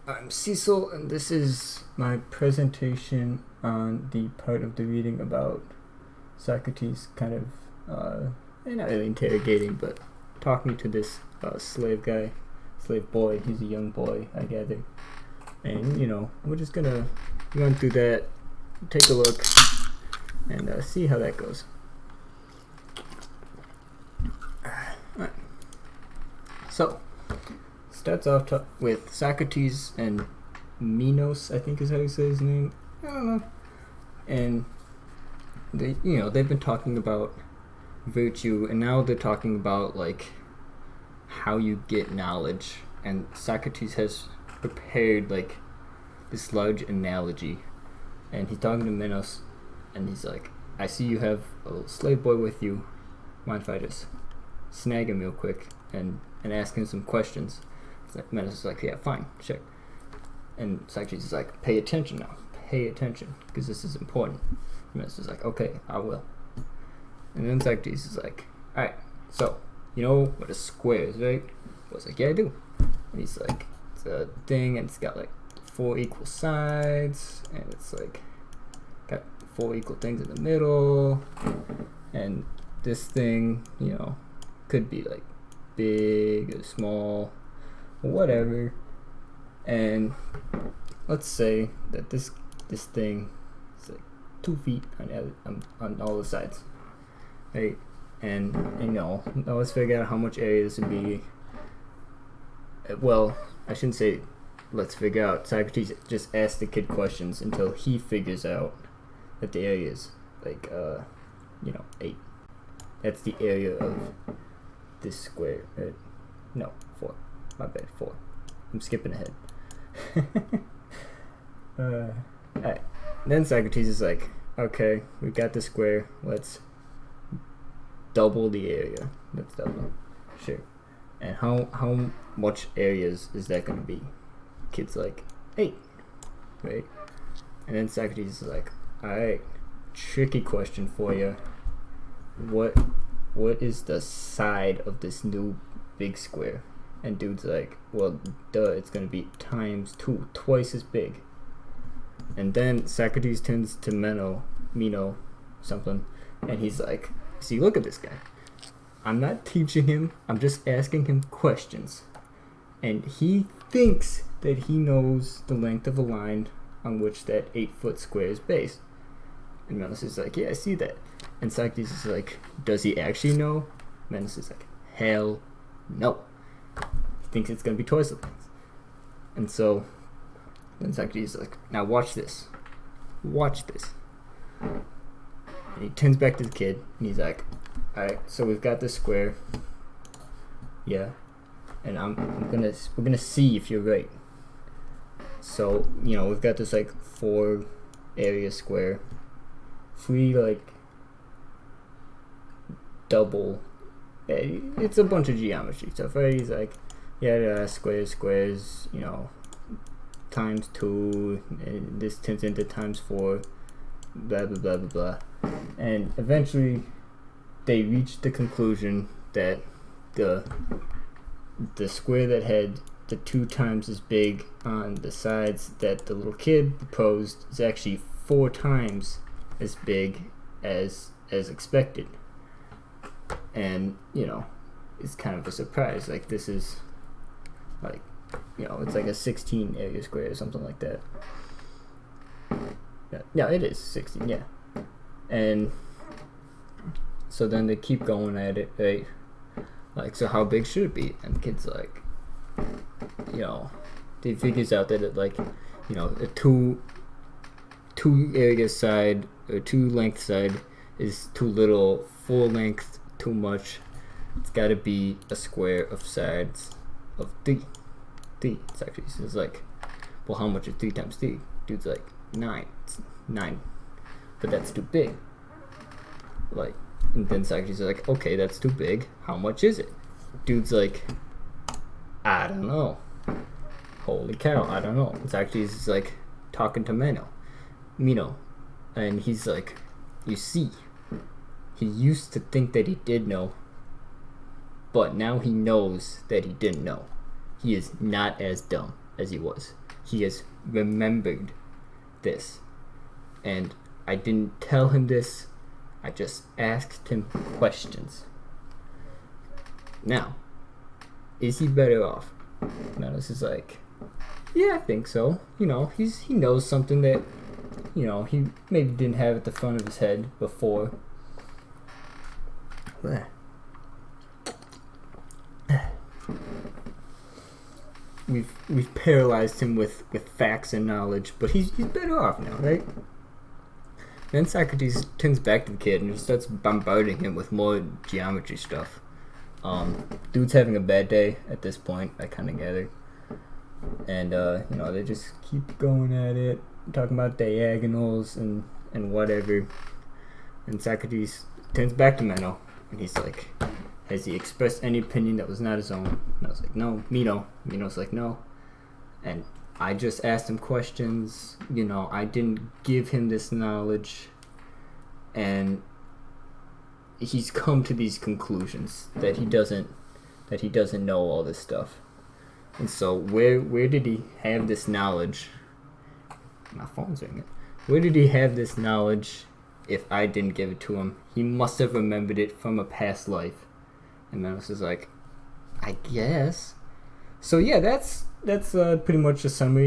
I'm Cecil, and this is my presentation on the part of the reading about Socrates kind of, not really interrogating, but talking to this slave boy. He's a young boy, I gather. And, we're just gonna run through that, take a look, and see how that goes. Alright. So, starts off with Socrates and Minos, I think is how you say his name. I don't know. And they've been talking about virtue, and now they're talking about like how you get knowledge. And Socrates has prepared like this large analogy, and he's talking to Minos, and he's like, "I see you have a little slave boy with you. Mind if I just snag him real quick and ask him some questions?" Minos is like, "Yeah, fine, check." And Socrates is like, "Pay attention now. Pay attention, because this is important." Minos is like, "Okay, I will." And then Socrates is like, "Alright, so, you know what a square is, right?" I was like, "Yeah, I do." And he's like, "It's a thing, and it's got like 4 equal sides, and it's like got 4 equal things in the middle, and this thing, could be like big or small, whatever, and let's say that this thing is like 2 feet on all the sides, right? And now let's figure out how much area this would be. Well, I shouldn't say let's figure out. Socrates just asks the kid questions until he figures out that the area is like 8. That's the area of this square, right? No, 4. My bad, 4. I'm skipping ahead. Alright. Then Socrates is like, "Okay, we got the square. Let's double the area. Let's double. Sure. And how much areas is that going to be?" Kid's like, 8. Right? And then Socrates is like, "Alright, tricky question for you. What is the side of this new big square?" And dude's like, "Well, duh, it's gonna be times 2, twice as big." And then Socrates turns to Meno, something, and he's like, "See, look at this guy. I'm not teaching him, I'm just asking him questions. And he thinks that he knows the length of a line on which that 8-foot square is based." And Menos is like, "Yeah, I see that." And Socrates is like, "Does he actually know?" Menos is like, "Hell no." He thinks it's going to be twice the length. And so then Socrates is like, "Now watch this. Watch this." And he turns back to the kid, and he's like, "Alright, so we've got this square. Yeah. And we're gonna see if you're right. So, we've got this like 4 area square. 3 like double. It's a bunch of geometry stuff, right? He's like, yeah, squares, times 2, and this turns into times 4, blah blah blah blah blah. And eventually they reached the conclusion that the square that had the 2 times as big on the sides that the little kid proposed is actually 4 times as big as expected. And it's kind of a surprise. Like, this is like, it's like a 16 area square or something like that. Yeah, it is 16. Yeah. And so then they keep going at it, right? Like, so how big should it be? And the kid's like, he figures out that it like, a 2 area side or 2 length side is too little, 4 length too much. It's got to be a square of sides of 3. It's actually, it's like, well, how much is 3 times 3? Dude's like, 9. It's 9, but that's too big. Like, and then Socrates is like, "Okay, that's too big. How much is it?" Dude's like, "I don't know. Holy cow, I don't know." And Socrates is like talking to Meno, and he's like, "You see, he used to think that he did know, but now he knows that he didn't know. He is not as dumb as he was. he has remembered this. And I didn't tell him this, I just asked him questions. Now, is he better off? Meadows is like, yeah, I think so. You know, he knows something that, you know, he maybe didn't have at the front of his head before. We've paralyzed him with facts and knowledge, but he's better off now, right? Then Socrates turns back to the kid and just starts bombarding him with more geometry stuff. Dude's having a bad day at this point, I kind of gather. And, you know, they just keep going at it, talking about diagonals and whatever. And Socrates turns back to Meno, and he's like, has he expressed any opinion that was not his own? And I was like, no. Meno's like, no. And I just asked him questions. You know, I didn't give him this knowledge. And he's come to these conclusions that he doesn't know all this stuff. And so where did he have this knowledge? My phone's ringing. Where did he have this knowledge if I didn't give it to him? He must have remembered it from a past life. And Menos is like, I guess. So yeah, that's pretty much a summary.